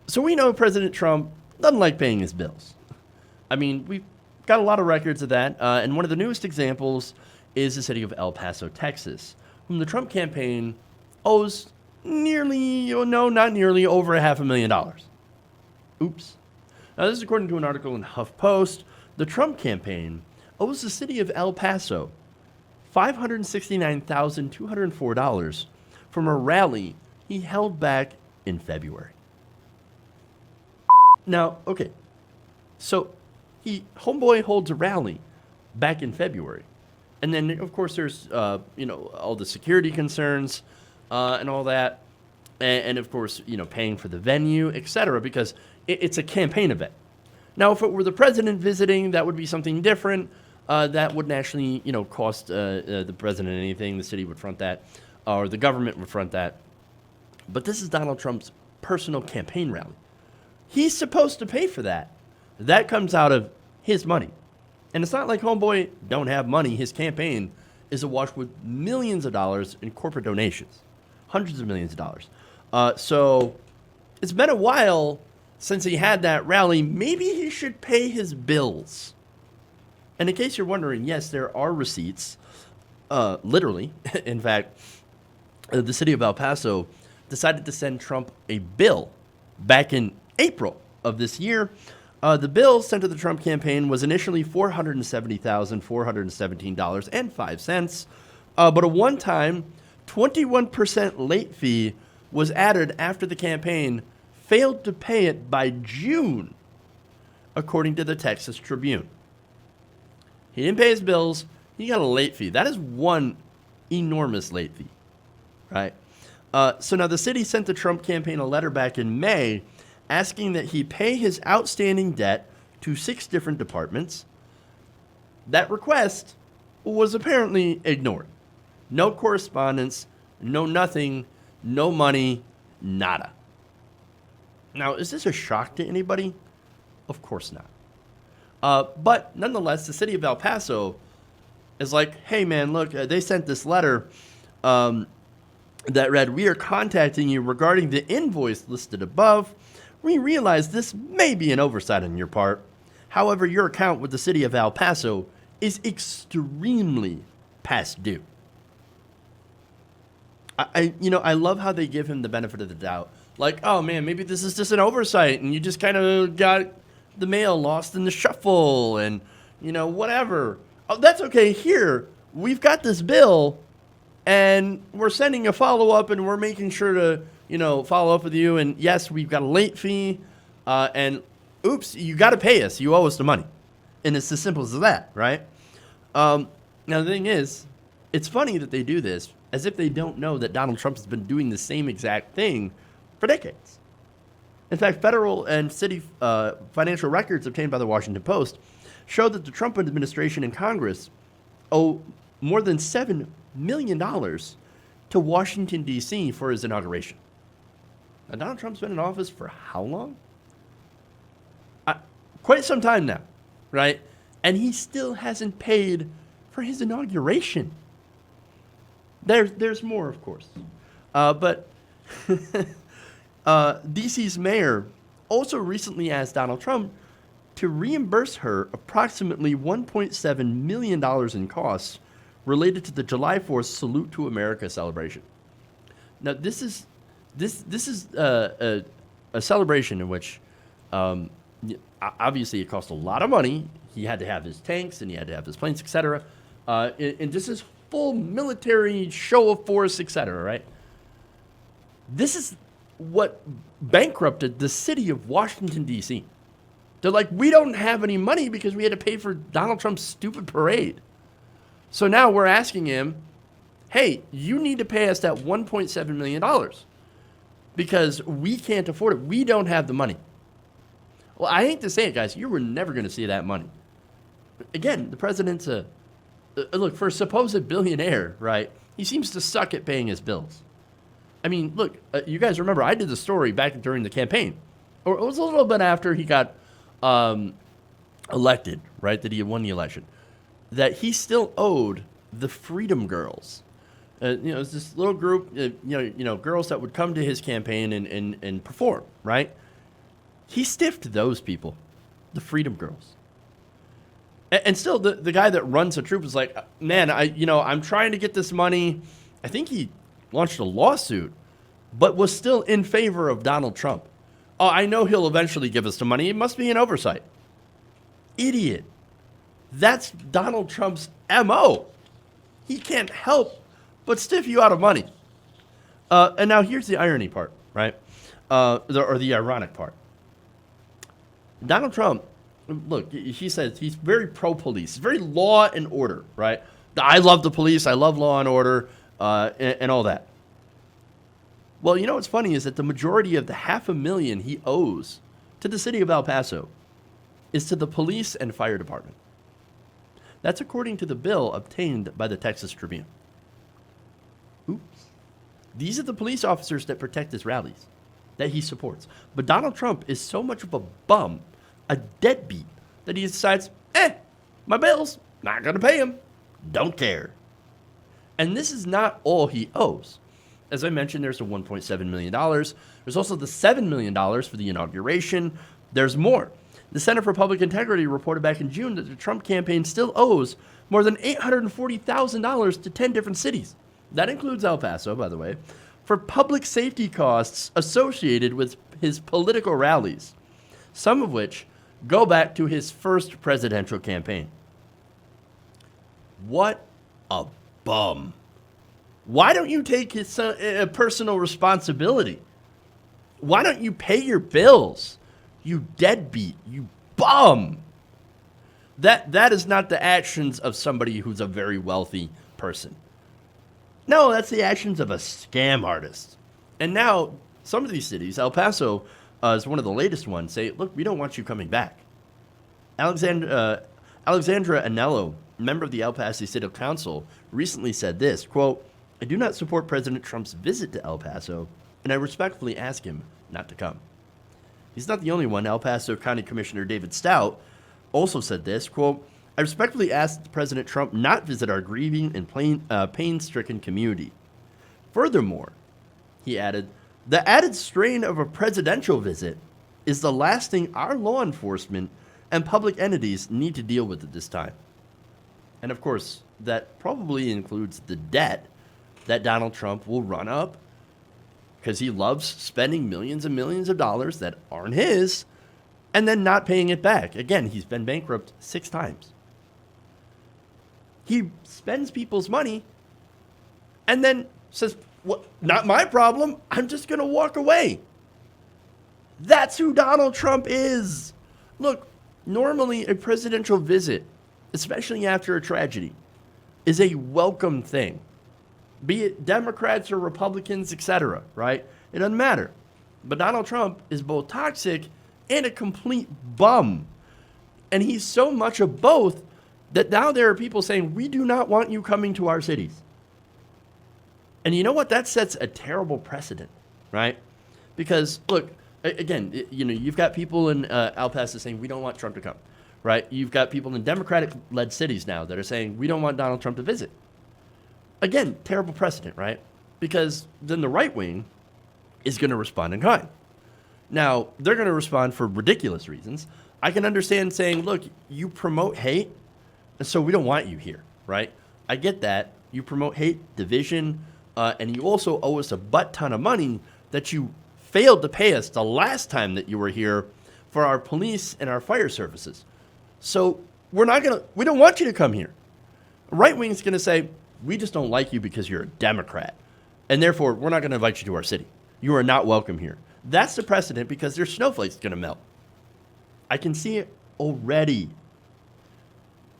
So we know President Trump doesn't like paying his bills. I mean, we've got a lot of records of that. And one of the newest examples is the city of El Paso, Texas, whom the Trump campaign owes nearly, no, not nearly, over $500,000. Oops. Now, this is according to an article in HuffPost. The Trump campaign owes the city of El Paso $569,204 from a rally he held back in February. Now, okay, so homeboy holds a rally back in February. And then, of course, there's, all the security concerns and all that. And, of course, paying for the venue, et cetera, because it's a campaign event. Now, if it were the president visiting, that would be something different. That wouldn't actually, cost the president anything. The city would front that, or the government would front that. But this is Donald Trump's personal campaign rally. He's supposed to pay for that. That comes out of his money. And it's not like homeboy don't have money. His campaign is awash with millions of dollars in corporate donations. Hundreds of millions of dollars. So it's been a while since he had that rally. Maybe he should pay his bills. And in case you're wondering, yes, there are receipts. Literally. In fact, the city of El Paso decided to send Trump a bill back in April of this year. The bill sent to the Trump campaign was initially $470,417.05, but a one-time 21% late fee was added after the campaign failed to pay it by June, according to the Texas Tribune. He didn't pay his bills. He got a late fee. That is one enormous late fee, right? So now the city sent the Trump campaign a letter back in May asking that he pay his outstanding debt to 6 different departments. That request was apparently ignored. No correspondence, no nothing, no money, nada. Now, is this a shock to anybody? Of course not. But nonetheless, the city of El Paso is like, hey, man, look, they sent this letter that read, "We are contacting you regarding the invoice listed above. We realize this may be an oversight on your part. However, your account with the city of El Paso is extremely past due." I love how they give him the benefit of the doubt. Like, oh, man, maybe this is just an oversight, and you just kind of got the mail lost in the shuffle, and, whatever. Oh, that's okay. Here, we've got this bill, and we're sending a follow-up, and we're making sure to, follow up with you. And, yes, we've got a late fee, and, oops, you got to pay us. You owe us the money. And it's as simple as that, right? Now, the thing is, it's funny that they do this as if they don't know that Donald Trump has been doing the same exact thing for decades. In fact, federal and city financial records obtained by the Washington Post show that the Trump administration and Congress owe more than $7 million to Washington, D.C. for his inauguration. Now, Donald Trump's been in office for how long? Quite some time now, right? And he still hasn't paid for his inauguration. There's more, of course. But D.C.'s mayor also recently asked Donald Trump to reimburse her approximately $1.7 million in costs related to the July 4th Salute to America celebration. Now, this is a celebration in which obviously it cost a lot of money. He had to have his tanks and he had to have his planes, etc. And this is full military show of force, etc. Right? This is what bankrupted the city of Washington, D.C. They're like, we don't have any money because we had to pay for Donald Trump's stupid parade. So now we're asking him, hey, you need to pay us that $1.7 million because we can't afford it. We don't have the money. Well, I hate to say it, guys. You were never going to see that money. Again, the president's look, for a supposed billionaire, right? He seems to suck at paying his bills. I mean, look, you guys remember I did the story back during the campaign. Or it was a little bit after he got elected, right, that he had won the election, that he still owed the Freedom Girls. It's this little group, girls that would come to his campaign and perform, right? He stiffed those people, the Freedom Girls. And still, the guy that runs the troop is like, man, I'm trying to get this money. I think he launched a lawsuit, but was still in favor of Donald Trump. Oh, I know he'll eventually give us the money. It must be an oversight. Idiot. That's Donald Trump's MO. He can't help but stiff you out of money. And now here's the irony part, right? Or the ironic part. Donald Trump, look, he says he's very pro-police, very law and order, right? I love the police, I love law and order, and all that. Well, you know what's funny is that the majority of the $500,000 he owes to the city of El Paso is to the police and fire department. That's according to the bill obtained by the Texas Tribune. Oops. These are the police officers that protect his rallies, that he supports. But Donald Trump is so much of a bum, a deadbeat, that he decides, my bills, not going to pay him. Don't care. And this is not all he owes. As I mentioned, there's the $1.7 million. There's also the $7 million for the inauguration. There's more. The Center for Public Integrity reported back in June that the Trump campaign still owes more than $840,000 to 10 different cities. That includes El Paso, by the way, for public safety costs associated with his political rallies, some of which go back to his first presidential campaign. What a bum. Why don't you take his personal responsibility? Why don't you pay your bills? You deadbeat, you bum. That is not the actions of somebody who's a very wealthy person. No, that's the actions of a scam artist. And now, some of these cities, El Paso is one of the latest ones, say, look, we don't want you coming back. Alexandra Anello, member of the El Paso City Council, recently said this, quote, I do not support President Trump's visit to El Paso, and I respectfully ask him not to come. He's not the only one. El Paso County Commissioner David Stout also said this, quote, I respectfully ask that President Trump not visit our grieving and pain-stricken community. Furthermore, he added, the added strain of a presidential visit is the last thing our law enforcement and public entities need to deal with at this time. And of course, that probably includes the debt that Donald Trump will run up because he loves spending millions and millions of dollars that aren't his and then not paying it back. Again, he's been bankrupt 6 times. He spends people's money and then says, well, not my problem. I'm just going to walk away. That's who Donald Trump is. Look, normally a presidential visit, especially after a tragedy, is a welcome thing. Be it Democrats or Republicans, etc., right? It doesn't matter. But Donald Trump is both toxic and a complete bum. And he's so much of both that now there are people saying, we do not want you coming to our cities. And you know what? That sets a terrible precedent, right? Because, look, again, you've got people in El Paso saying, we don't want Trump to come, right? You've got people in Democratic-led cities now that are saying, we don't want Donald Trump to visit. Again, terrible precedent, right? Because then the right wing is going to respond in kind. Now, they're going to respond for ridiculous reasons. I can understand saying, look, you promote hate, and so we don't want you here, right? I get that. You promote hate, division, and you also owe us a butt ton of money that you failed to pay us the last time that you were here for our police and our fire services. So we don't want you to come here. Right wing is going to say, we just don't like you because you're a Democrat, and therefore we're not going to invite you to our city. You are not welcome here. That's the precedent because their snowflake's going to melt. I can see it already.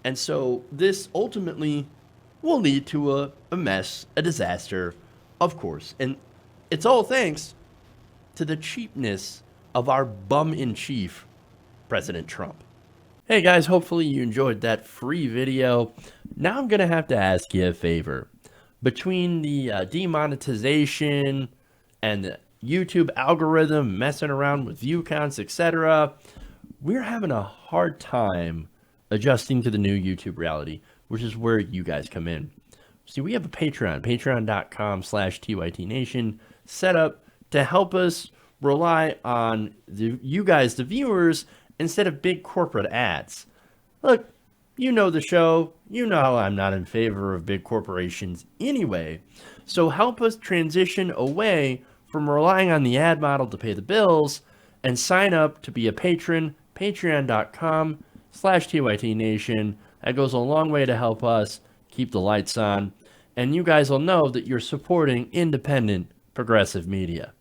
And so this ultimately will lead to a mess, a disaster, of course. And it's all thanks to the cheapness of our bum-in-chief, President Trump. Hey guys, hopefully you enjoyed that free video. Now I'm going to have to ask you a favor. Between the demonetization and the YouTube algorithm messing around with view counts, etc., we're having a hard time adjusting to the new YouTube reality, which is where you guys come in. See, we have a Patreon, patreon.com/TYTNation, set up to help us rely on you guys, the viewers, instead of big corporate ads. Look, you know the show. You know I'm not in favor of big corporations anyway. So help us transition away from relying on the ad model to pay the bills and sign up to be a patron, patreon.com/TYTNation. That goes a long way to help us keep the lights on. And you guys will know that you're supporting independent progressive media.